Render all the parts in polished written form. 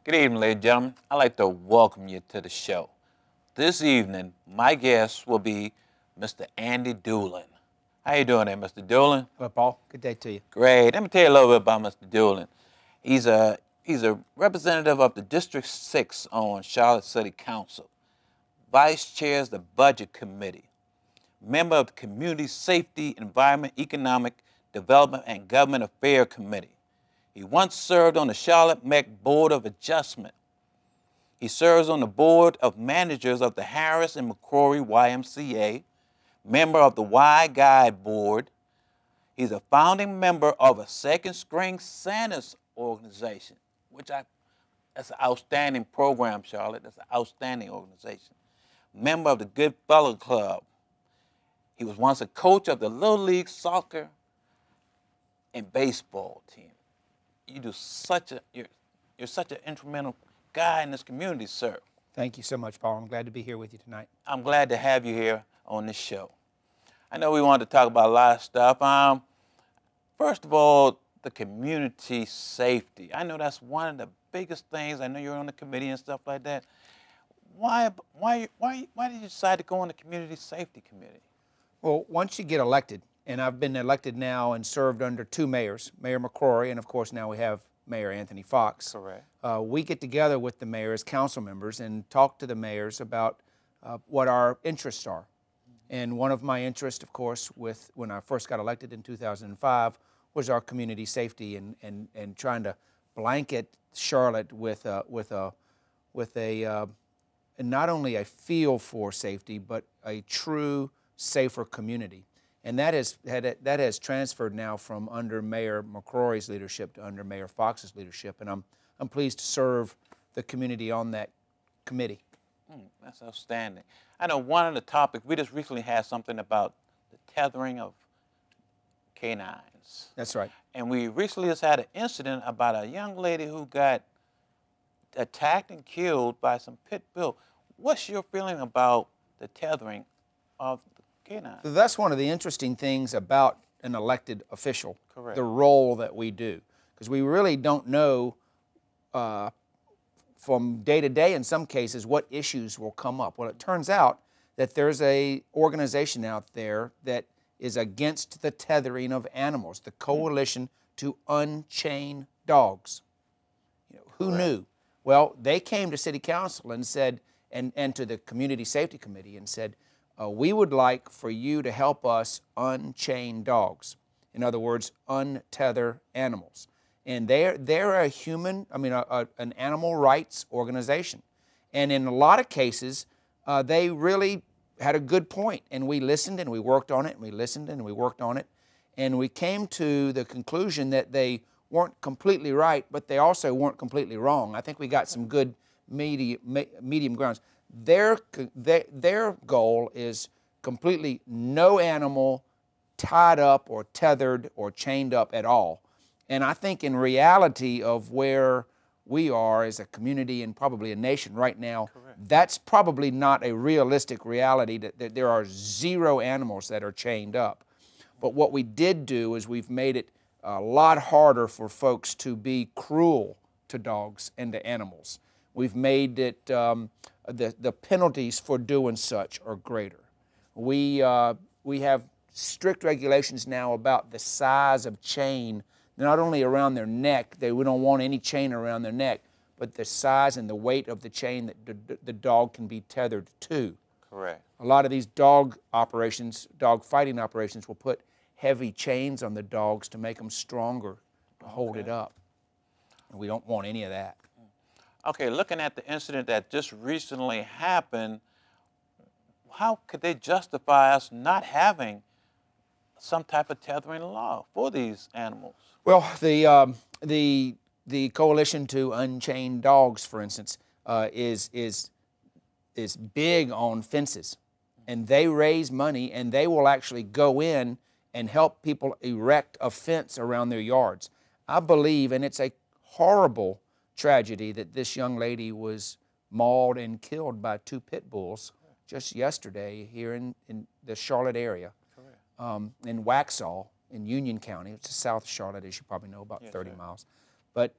Good evening, ladies and gentlemen. I'd like to welcome you to the show. This evening, my guest will be Mr. Andy Dulin. How you doing there, Mr. Dulin? Hello, Paul. Good day to you. Great. Let me tell you a little bit about Mr. Dulin. He's a representative of the District 6 on Charlotte City Council. Vice chairs the Budget Committee. Member of the Community Safety, Environment, Economic Development, and Government Affairs Committee. He once served on the Charlotte MEC Board of Adjustment. He serves on the Board of Managers of the Harris and McCrory YMCA, member of the Y Guide Board. He's a founding member of a Second String Santa's organization, that's an outstanding program, Charlotte. That's an outstanding organization. Member of the Good Fellow Club. He was once a coach of the Little League soccer and baseball team. You're such an instrumental guy in this community, sir. Thank you so much, Paul. I'm glad to be here with you tonight. I'm glad to have you here on this show. I know we wanted to talk about a lot of stuff. First of all, the community safety. I know that's one of the biggest things. I know you're on the committee and stuff like that. Why did you decide to go on the community safety committee? Well, once you get elected, and I've been elected now and served under two mayors, Mayor McCrory, and of course now we have Mayor Anthony Fox. Correct. We get together with the mayor as council members and talk to the mayors about what our interests are. And one of my interests, of course, when I first got elected in 2005, was our community safety and trying to blanket Charlotte with not only a feel for safety, but a true safer community. And that has transferred now from under Mayor McCrory's leadership to under Mayor Fox's leadership, and I'm pleased to serve the community on that committee. That's outstanding. I know one of the topics, we just recently had something about the tethering of canines. That's right. And we recently just had an incident about a young lady who got attacked and killed by some pit bull. What's your feeling about the tethering of the canine? So that's one of the interesting things about an elected official. Correct. The role that we do. Because we really don't know from day to day in some cases what issues will come up. Well, it turns out that there's an organization out there that is against the tethering of animals, the Coalition to Unchain Dogs. Who knew? Well, they came to City Council and said, and to the Community Safety Committee and said, we would like for you to help us unchain dogs. In other words, untether animals. And they're an animal rights organization. And in a lot of cases, they really had a good point. And we listened and we worked on it, and we listened and we worked on it. And we came to the conclusion that they weren't completely right, but they also weren't completely wrong. I think we got some good medium grounds. Their goal is completely no animal tied up or tethered or chained up at all. And I think in reality of where we are as a community and probably a nation right now, correct, that's probably not a realistic reality that there are zero animals that are chained up. But what we did do is we've made it a lot harder for folks to be cruel to dogs and to animals. We've made it, the penalties for doing such are greater. We have strict regulations now about the size of chain, not only around their neck, we don't want any chain around their neck, but the size and the weight of the chain that the dog can be tethered to. Correct. A lot of these dog fighting operations will put heavy chains on the dogs to make them stronger, to hold it up. And we don't want any of that. Okay, looking at the incident that just recently happened, how could they justify us not having some type of tethering law for these animals? Well, the Coalition to Unchain Dogs, for instance, is big on fences, and they raise money, and they will actually go in and help people erect a fence around their yards. I believe, and it's a horrible tragedy, that this young lady was mauled and killed by two pit bulls just yesterday here in the Charlotte area, in Waxhaw in Union County. It's south of Charlotte, as you probably know, about 30 miles. But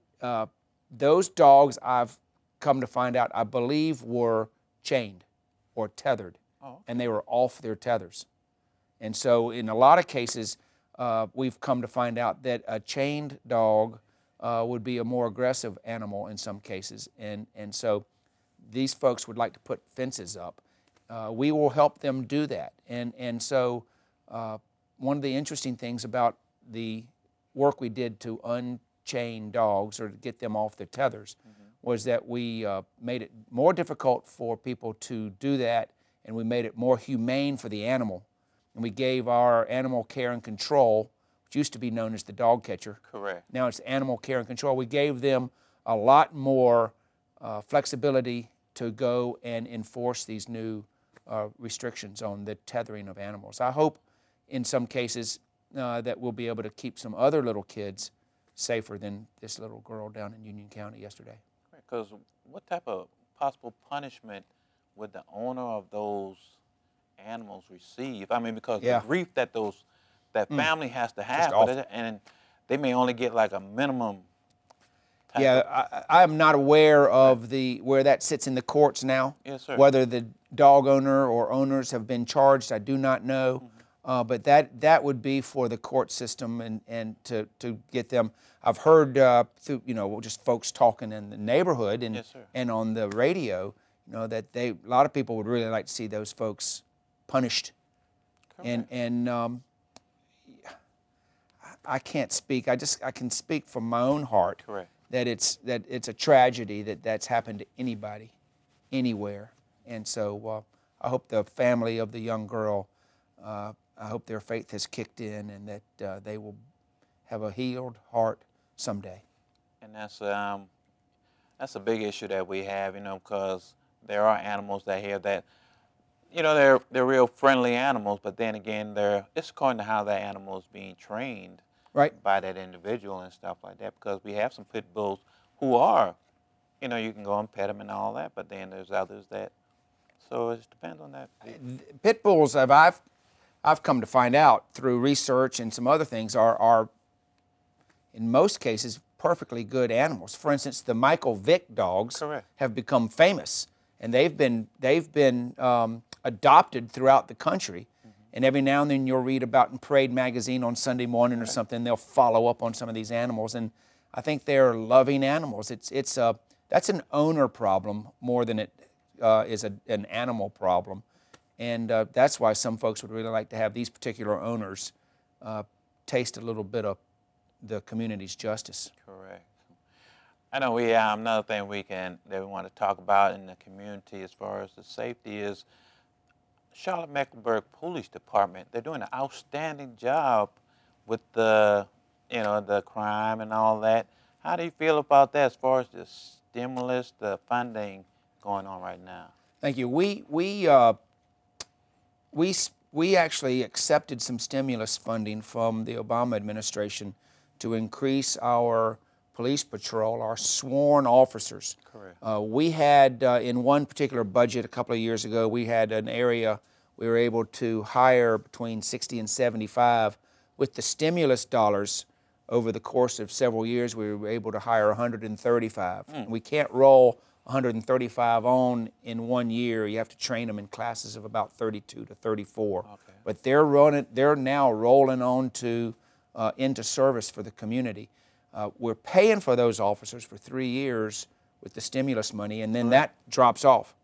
those dogs, I've come to find out, I believe were chained or tethered, and they were off their tethers. And so in a lot of cases, we've come to find out that a chained dog would be a more aggressive animal in some cases. And so these folks would like to put fences up. We will help them do that. And so one of the interesting things about the work we did to unchain dogs or to get them off their tethers was that we made it more difficult for people to do that, and we made it more humane for the animal. And we gave our animal care and control, which used to be known as the dog catcher. Correct. Now it's animal care and control. We gave them a lot more flexibility to go and enforce these new restrictions on the tethering of animals. I hope in some cases that we'll be able to keep some other little kids safer than this little girl down in Union County yesterday. Because what type of possible punishment would the owner of those animals receive? I mean, because the grief that that family has to have, and they may only get like a minimum. I am not aware of where that sits in the courts now. Yes, sir. Whether the dog owner or owners have been charged, I do not know. But that would be for the court system and to get them. I've heard through just folks talking in the neighborhood and and on the radio, that a lot of people would really like to see those folks punished. Correct. And I can't speak. I can speak from my own heart. Correct. That it's a tragedy that's happened to anybody, anywhere. And so I hope the family of the young girl, I hope their faith has kicked in and that they will have a healed heart someday. And that's a big issue that we have, because there are animals that here that, they're real friendly animals, but then again, it's according to how that animal is being trained. Right. By that individual and stuff like that, because we have some pit bulls who are, you can go and pet them and all that, but then there's others that, so it just depends on that. Pit bulls, I've come to find out through research and some other things, are in most cases perfectly good animals. For instance, the Michael Vick dogs have become famous, and they've been adopted throughout the country. And every now and then you'll read about in Parade magazine on Sunday morning or something, they'll follow up on some of these animals. And I think they're loving animals. That's an owner problem more than it is an animal problem. And that's why some folks would really like to have these particular owners taste a little bit of the community's justice. Correct. I know we another thing that we want to talk about in the community as far as the safety is Charlotte-Mecklenburg Police Department. They're doing an outstanding job with the crime and all that. How do you feel about that as far as the stimulus, the funding going on right now? Thank you. We actually accepted some stimulus funding from the Obama administration to increase our police patrol, our sworn officers. Correct. We had, in one particular budget a couple of years ago, we had an area we were able to hire between 60 and 75. With the stimulus dollars over the course of several years, we were able to hire 135. We can't roll 135 on in 1 year. You have to train them in classes of about 32 to 34. Okay. But they're now rolling on to into service for the community. We're paying for those officers for 3 years with the stimulus money, and then that drops off.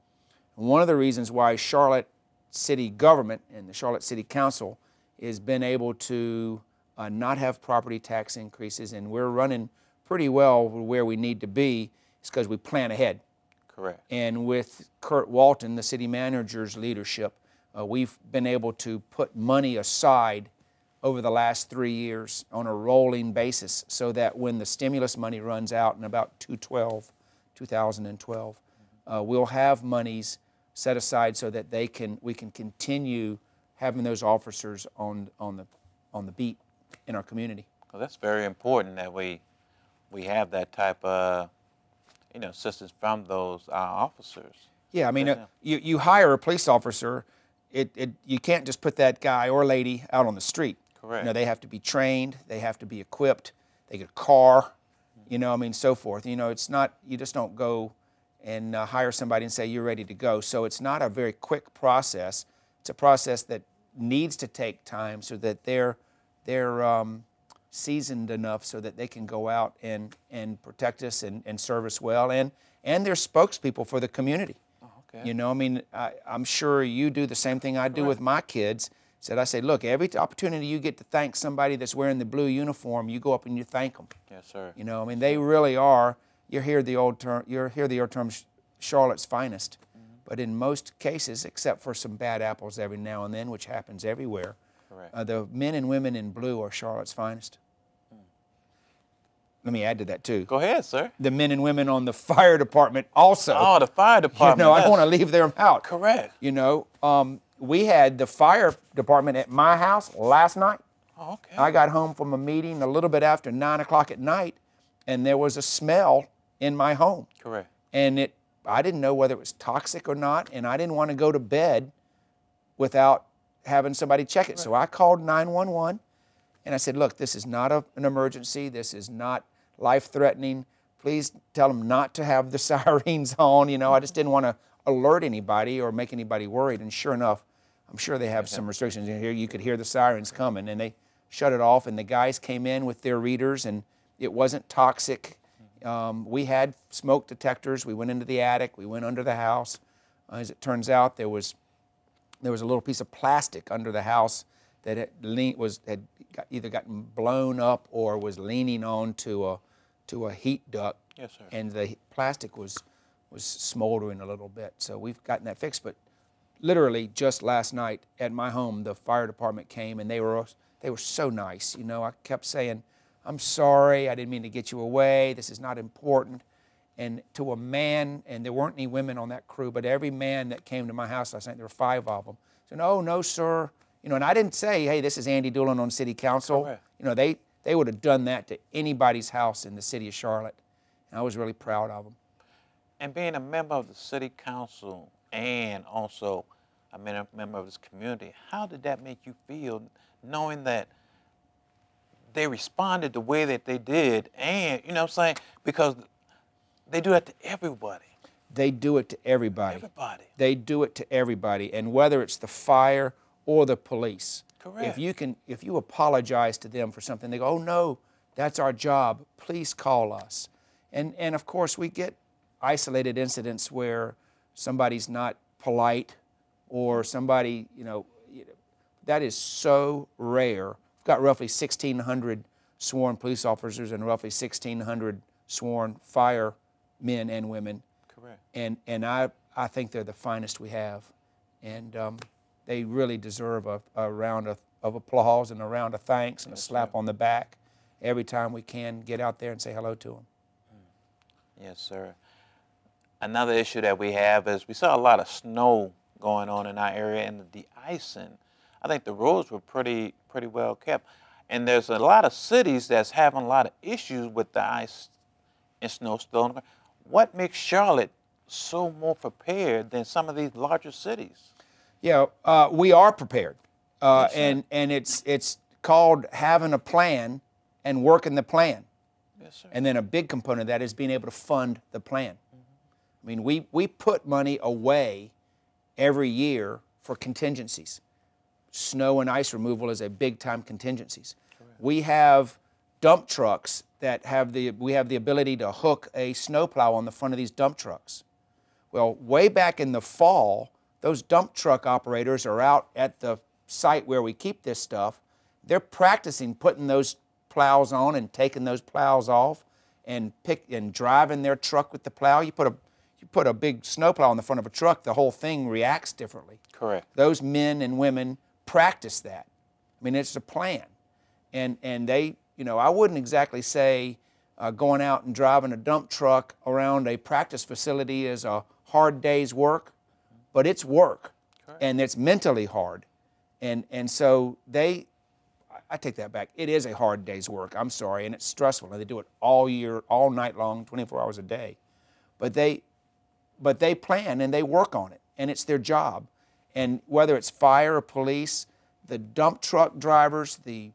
And one of the reasons why Charlotte City government and the Charlotte City Council has been able to not have property tax increases, and we're running pretty well where we need to be, is because we plan ahead. Correct. And with Kurt Walton, the city manager's leadership, we've been able to put money aside over the last 3 years on a rolling basis so that when the stimulus money runs out in about 2012, we'll have monies set aside so that we can continue having those officers on the beat in our community. Well, that's very important that we have that type of assistance from those officers. Yeah, I mean, you hire a police officer, you can't just put that guy or lady out on the street. Correct. They have to be trained, they have to be equipped, they get a car, You know, I mean, so forth. You know, it's not, you just don't go and hire somebody and say you're ready to go. So it's not a very quick process. It's a process that needs to take time so that they're seasoned enough so that they can go out and protect us and serve us well, and they're spokespeople for the community. Oh, okay. You know, I mean, I'm sure you do the same thing I do with my kids. I say, look, every opportunity you get to thank somebody that's wearing the blue uniform, you go up and you thank them. Yes, sir. You know, I mean, they really are. You hear the old term, Charlotte's finest. But in most cases, except for some bad apples every now and then, which happens everywhere, the men and women in blue are Charlotte's finest. Let me add to that, too. Go ahead, sir. The men and women on the fire department also. Oh, the fire department. You know, I don't want to leave them out. Correct. You know, we had the fire department at my house last night. Oh, okay. I got home from a meeting a little bit after 9 o'clock at night, and there was a smell in my home. Correct. And I didn't know whether it was toxic or not, and I didn't want to go to bed without having somebody check it. So I called 911, and I said, look, this is not an emergency. This is not life-threatening. Please tell them not to have the sirens on. You know, I just didn't want to alert anybody or make anybody worried. And sure enough, I'm sure they have some restrictions in here. You could hear the sirens coming, and they shut it off, and the guys came in with their readers, and it wasn't toxic. We had smoke detectors. We went into the attic. We went under the house. As it turns out, there was a little piece of plastic under the house that had either gotten blown up or was leaning on to a heat duct. Yes, sir. And the plastic was smoldering a little bit. So we've gotten that fixed. But literally just last night at my home, the fire department came, and they were so nice. You know, I kept saying, I'm sorry, I didn't mean to get you away. This is not important. And to a man, and there weren't any women on that crew, but every man that came to my house last night, there were 5 of them, said, oh, no, sir. You know, and I didn't say, hey, this is Andy Dulin on City Council. Correct. You know, they would have done that to anybody's house in the city of Charlotte. And I was really proud of them. And being a member of the City Council and also a member of this community, how did that make you feel, knowing that they responded the way that they did? And, you know what I'm saying, because they do that to everybody. They do it to everybody. Everybody. They do it to everybody, and whether it's the fire or the police. Correct. If you apologize to them for something, they go, oh no, that's our job, please call us. And of course we get isolated incidents where somebody's not polite or somebody, you know, that is so rare. We've got roughly 1,600 sworn police officers and roughly 1,600 sworn firemen and women. Correct. And I think they're the finest we have. And they really deserve a round of applause and a round of thanks and a slap on the back every time we can get out there and say hello to them. Yes, sir. Another issue that we have is we saw a lot of snow going on in our area, and the de-icing. I think the roads were pretty well kept. And there's a lot of cities that's having a lot of issues with the ice and snow storm. What makes Charlotte so more prepared than some of these larger cities? Yeah, we are prepared. And it's called having a plan and working the plan. Yes, sir. And then a big component of that is being able to fund the plan. I mean, we put money away every year for contingencies. Snow and ice removal is a big-time contingencies. Correct. We have dump trucks that we have the ability to hook a snowplow on the front of these dump trucks. Well, way back in the fall, those dump truck operators are out at the site where we keep this stuff. They're practicing putting those plows on and taking those plows off and driving their truck with the plow. You put a big snowplow on the front of a truck, the whole thing reacts differently. Correct. Those men and women practice that. I mean, it's a plan. And they, you know, I wouldn't exactly say going out and driving a dump truck around a practice facility is a hard day's work, but it's work. Correct. And it's mentally hard. And so I take that back. It is a hard day's work. I'm sorry, and it's stressful. And they do it all year, all night long, 24 hours a day. But they plan and they work on it, and it's their job. And whether it's fire or police, the dump truck drivers, the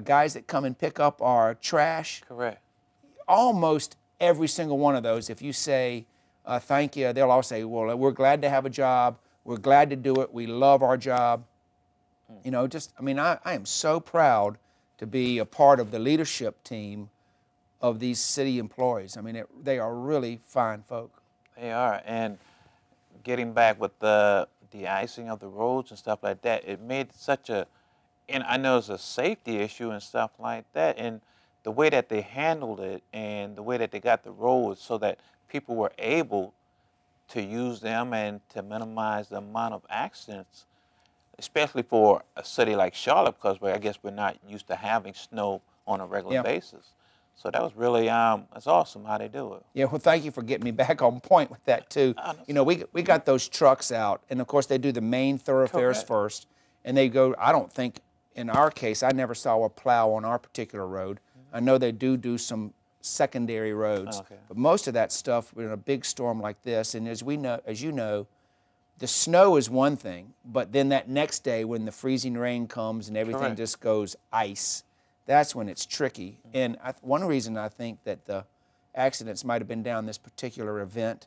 guys that come and pick up our trash. Correct. almost every single one of those, if you say thank you, they'll all say, well, we're glad to have a job. We're glad to do it. We love our job. You know, just, I mean, I am so proud to be a part of the leadership team of these city employees. I mean, they are really fine folk. They are. And getting back with the de-icing of the roads and stuff like that, it made such a, and I know it's a safety issue and stuff like that, and the way that they handled it and the way that they got the roads so that people were able to use them and to minimize the amount of accidents, especially for a city like Charlotte, because I guess we're not used to having snow on a regular basis. So that was really, it's awesome how they do it. Yeah, well, thank you for getting me back on point with that, too. You know, we got those trucks out, and, of course, they do the main thoroughfares first, and they go, I don't think, in our case, I never saw a plow on our particular road. I know they do some secondary roads, but most of that stuff, in a big storm like this, and as you know, the snow is one thing, but then that next day when the freezing rain comes and everything just goes ice, that's when it's tricky. And one reason I think that the accidents might have been down this particular event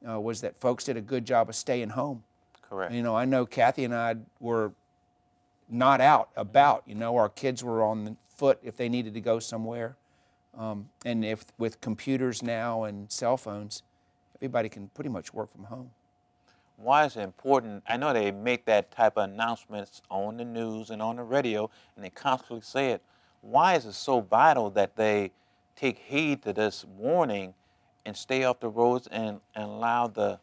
was that folks did a good job of staying home. Correct. You know, I know Kathy and I were not out about. You know, our kids were on the foot if they needed to go somewhere. And if with computers now and cell phones, everybody can pretty much work from home. Why is it important? I know they make that type of announcements on the news and on the radio, and they constantly say it. Why is it so vital that they take heed to this warning and stay off the roads and allow the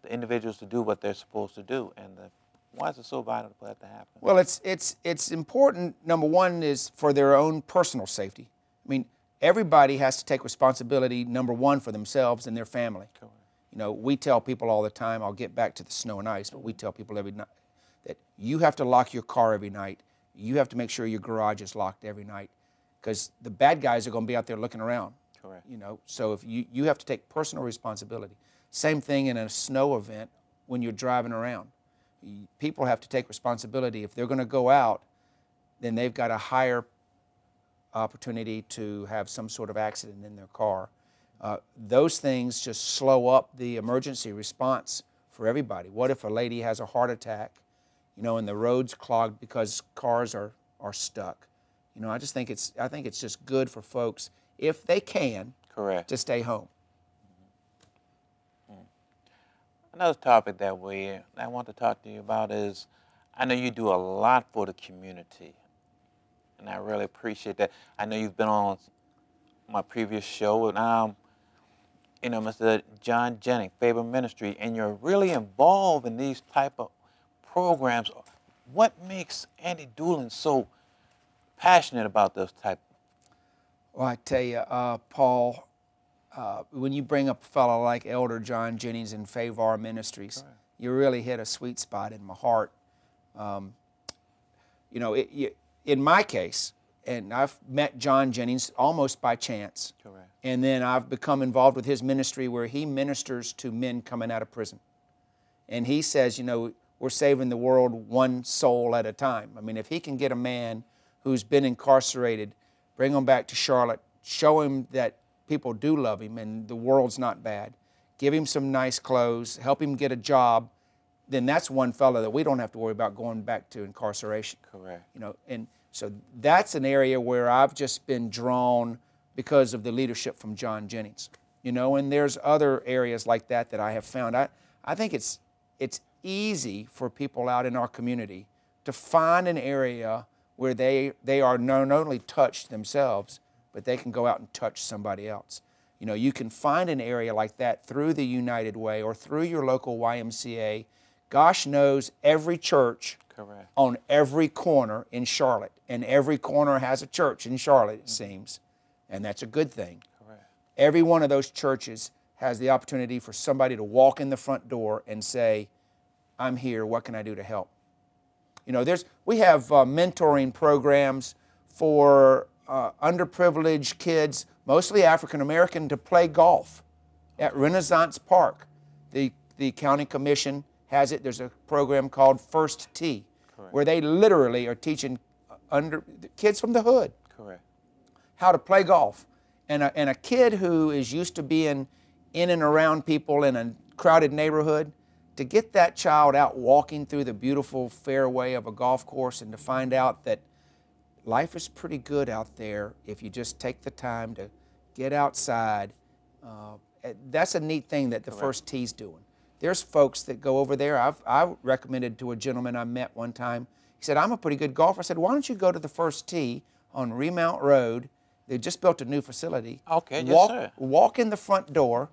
individuals to do what they're supposed to do? And why is it so vital for that to happen? Well, it's important. Number one is for their own personal safety. I mean, everybody has to take responsibility, number one, for themselves and their family. Correct. You know, we tell people all the time, I'll get back to the snow and ice, but we tell people every night that you have to lock your car every night. You have to make sure your garage is locked every night because the bad guys are going to be out there looking around. Correct. You know, so if you have to take personal responsibility. Same thing in a snow event when you're driving around. People have to take responsibility. If they're going to go out, then they've got a higher opportunity to have some sort of accident in their car. Those things just slow up the emergency response for everybody. What if a lady has a heart attack, you know, and the road's clogged because cars are stuck? You know, I think it's just good for folks, if they can, to stay home. Another topic that I want to talk to you about is, I know you do a lot for the community, and I really appreciate that. I know you've been on my previous show, and you know, Mr. John Jennings, Favor Ministry, and you're really involved in these type of programs. What makes Andy Dulin so passionate about those type? Well, I tell you, Paul, when you bring up a fellow like Elder John Jennings and Favor Ministries, you really hit a sweet spot in my heart. You know, in my case, and I've met John Jennings almost by chance. And then I've become involved with his ministry where he ministers to men coming out of prison. And he says, you know, we're saving the world one soul at a time. I mean, if he can get a man who's been incarcerated, bring him back to Charlotte, show him that people do love him and the world's not bad, give him some nice clothes, help him get a job, then that's one fellow that we don't have to worry about going back to incarceration. Correct. You know, and so that's an area where I've just been drawn because of the leadership from John Jennings. You know, and there's other areas like that that I have found. I think it's easy for people out in our community to find an area where they are not only touched themselves, but they can go out and touch somebody else. You know, you can find an area like that through the United Way or through your local YMCA. Gosh knows every church on every corner in Charlotte, and every corner has a church in Charlotte, it seems, and that's a good thing. Every one of those churches has the opportunity for somebody to walk in the front door and say, I'm here, what can I do to help? You know, we have mentoring programs for underprivileged kids, mostly African American, to play golf at Renaissance Park. The county commission has it. There's a program called First Tee, where they literally are teaching kids from the hood how to play golf. And a kid who is used to being in and around people in a crowded neighborhood, to get that child out walking through the beautiful fairway of a golf course and to find out that life is pretty good out there if you just take the time to get outside. That's a neat thing that the First Tee's doing. There's folks that go over there. I recommended to a gentleman I met one time. He said, I'm a pretty good golfer. I said, why don't you go to the First Tee on Remount Road? They just built a new facility. Okay, yes, sir. Walk in the front door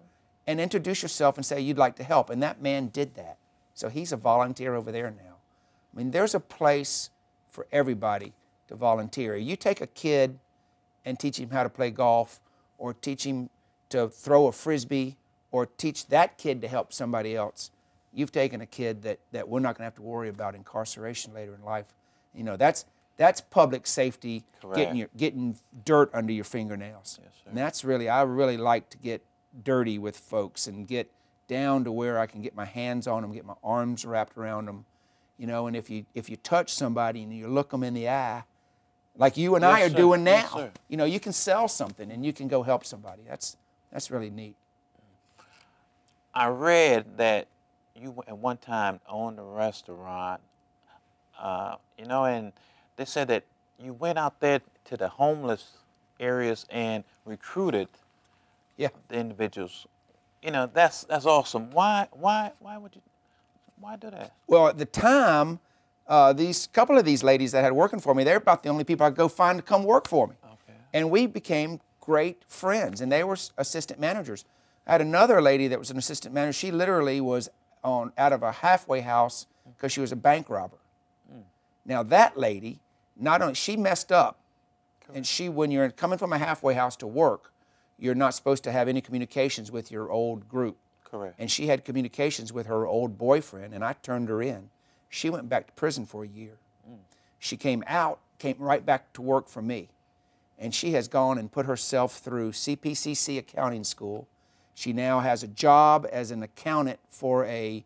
and introduce yourself and say you'd like to help. And that man did that. So he's a volunteer over there now. I mean, there's a place for everybody to volunteer. You take a kid and teach him how to play golf, or teach him to throw a Frisbee, or teach that kid to help somebody else. You've taken a kid that we're not going to have to worry about incarceration later in life. You know, that's public safety, getting dirt under your fingernails. Yes, sir. And that's really, I really like to get dirty with folks and get down to where I can get my hands on them, get my arms wrapped around them. You know, and if you touch somebody and you look them in the eye, like you and I are doing now, you know, you can sell something and you can go help somebody. That's really neat. I read that you at one time owned a restaurant, you know, and they said that you went out there to the homeless areas and recruited the individuals. You know, that's awesome. Why do that? Well, at the time, these couple of these ladies that had working for me, they're about the only people I could go find to come work for me. Okay. And we became great friends, and they were assistant managers. I had another lady that was an assistant manager. She literally was out of a halfway house because she was a bank robber. Now that lady, not only, she messed up, and when you're coming from a halfway house to work, you're not supposed to have any communications with your old group. Correct. And she had communications with her old boyfriend, and I turned her in. She went back to prison for a year. She came out, came right back to work for me. And she has gone and put herself through CPCC accounting school. She now has a job as an accountant for a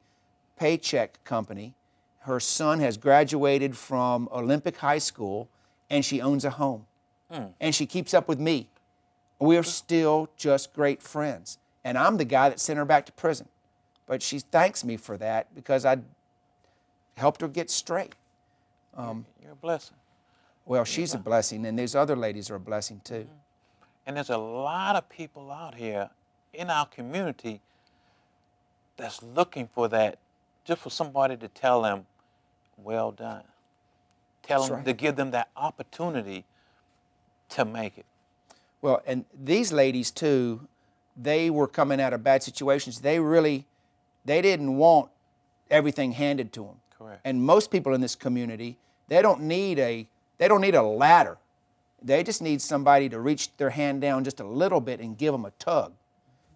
paycheck company. Her son has graduated from Olympic High School, and she owns a home. And she keeps up with me. We're still just great friends. And I'm the guy that sent her back to prison. But she thanks me for that because I helped her get straight. You're a blessing. Well, she's a blessing, and these other ladies are a blessing too. And there's a lot of people out here in our community that's looking for that, just for somebody to tell them, well done. Tell them to give them that opportunity to make it. Well, and these ladies too, they were coming out of bad situations. They didn't want everything handed to them. Correct. And most people in this community, they don't need a ladder. They just need somebody to reach their hand down just a little bit and give them a tug,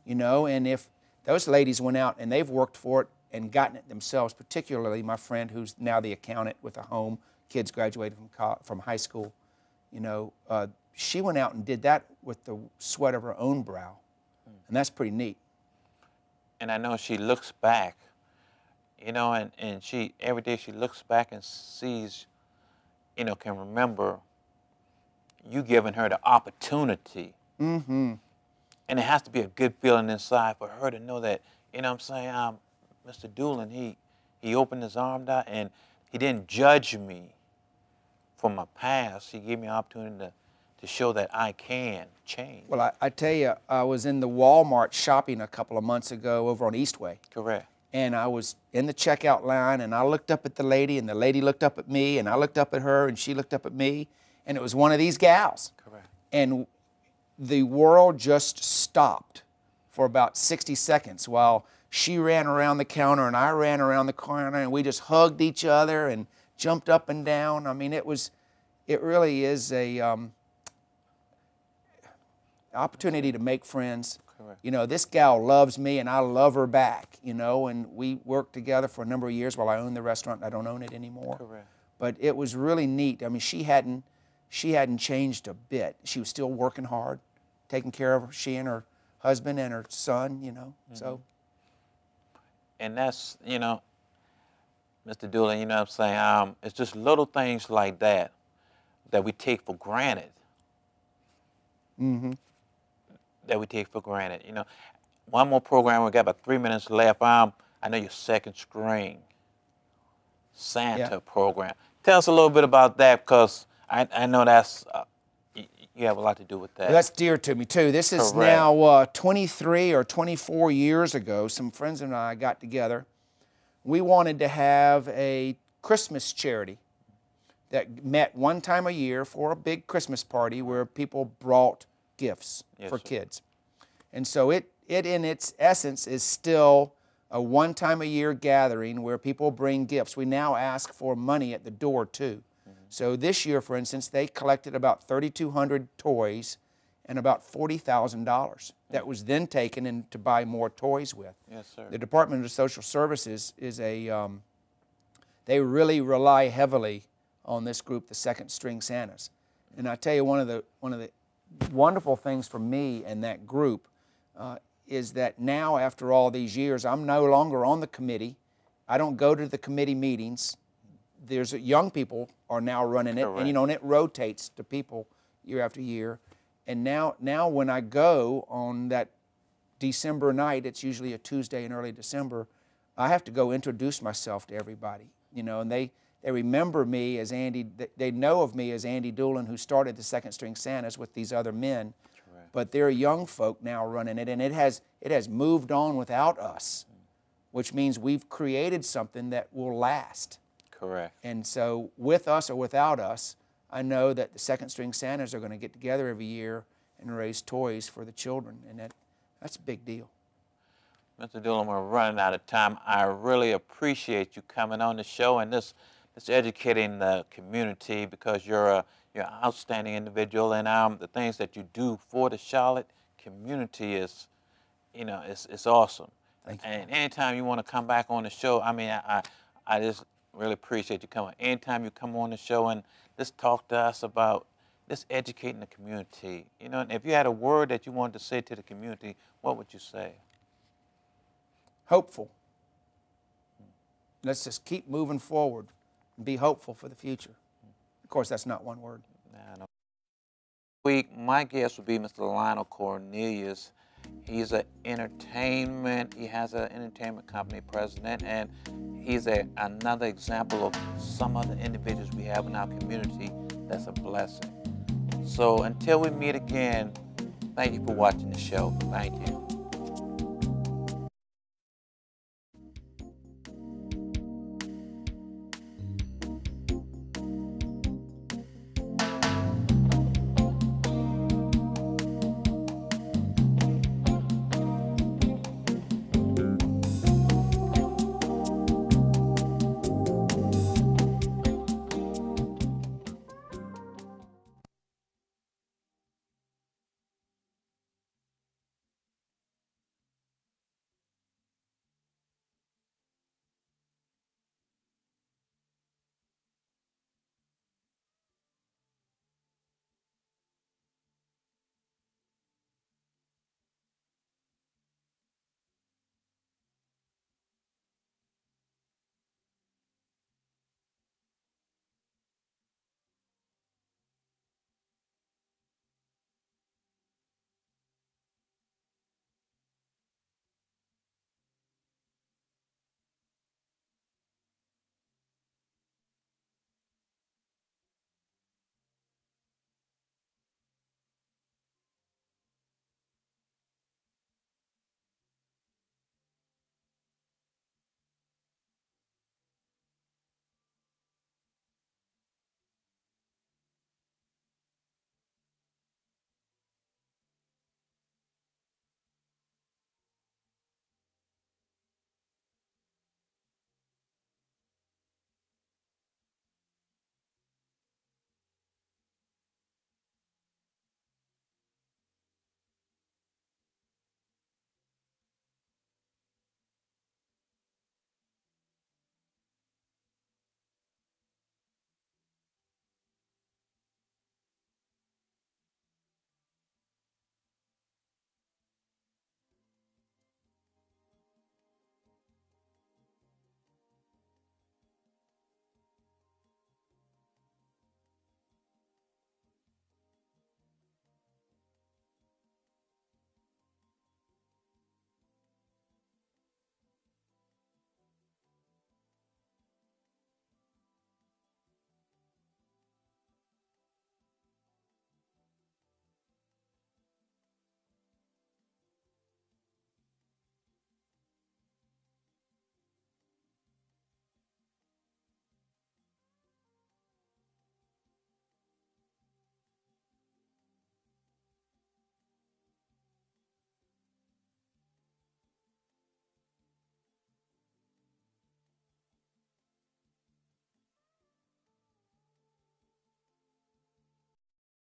you know. And if those ladies went out and they've worked for it and gotten it themselves, particularly my friend who's now the accountant with a home, kids graduated from high school, you know, she went out and did that with the sweat of her own brow. And that's pretty neat. And I know she looks back, you know, and she, every day she looks back and sees, you know, can remember you giving her the opportunity. And it has to be a good feeling inside for her to know that, you know what I'm saying, Mr. Dulin, he opened his arms out and he didn't judge me for my past. He gave me an opportunity to show that I can change. Well, I tell you, I was in the Walmart shopping a couple of months ago over on Eastway. Correct. And I was in the checkout line, and I looked up at the lady, and the lady looked up at me, and I looked up at her, and she looked up at me, and it was one of these gals. Correct. And the world just stopped for about 60 seconds while she ran around the counter, and I ran around the corner, and we just hugged each other and jumped up and down. I mean, it really is a opportunity to make friends. Correct. You know, this gal loves me and I love her back, you know, and we worked together for a number of years while I owned the restaurant. I don't own it anymore. Correct. But it was really neat. I mean, she hadn't changed a bit. She was still working hard, taking care of she and her husband and her son, you know, so. And that's, you know, Mr. Dulin, you know what I'm saying, it's just little things like that we take for granted. that we take for granted. You know, one more program. We got about 3 minutes left. I know your second screen Santa program. Tell us a little bit about that, because I know that's you have a lot to do with that. Well, that's dear to me too. This is now 23 or 24 years ago. Some friends and I got together. We wanted to have a Christmas charity that met one time a year for a big Christmas party where people brought gifts for kids. And so it in its essence is still a one-time-a-year gathering where people bring gifts. We now ask for money at the door too. So this year, for instance, they collected about 3,200 toys and about $40,000. That was then taken in to buy more toys with. Yes, sir. The Department of Social Services is a, they really rely heavily on this group, the Second String Santas. And I tell you, one of the wonderful things for me and that group is that now, after all these years, I'm no longer on the committee. I don't go to the committee meetings. There's young people are now running it, and you know, and it rotates to people year after year. And now when I go on that December night, it's usually a Tuesday in early December, I have to go introduce myself to everybody, you know, and they remember me as Andy. They know of me as Andy Dulin, who started the Second String Santas with these other men. But they're young folk now running it, and it has moved on without us, which means we've created something that will last. Correct. And so, with us or without us, I know that the Second String Santas are going to get together every year and raise toys for the children, and that's a big deal. Mr. Dulin, we're running out of time. I really appreciate you coming on the show and this educating the community, because you're an outstanding individual, and the things that you do for the Charlotte community is, you know, it's awesome. Thank you. And anytime you want to come back on the show, I mean, I just really appreciate you coming. Anytime you come on the show and just talk to us about just educating the community, you know, and if you had a word that you wanted to say to the community, what would you say? Hopeful. Let's just keep moving forward and be hopeful for the future. Of course, that's not one word. No. Week, my guest will be Mr. Lionel Cornelius. He's he has an entertainment company president, and he's another example of some of the individuals we have in our community that's a blessing. So until we meet again, thank you for watching the show. Thank you.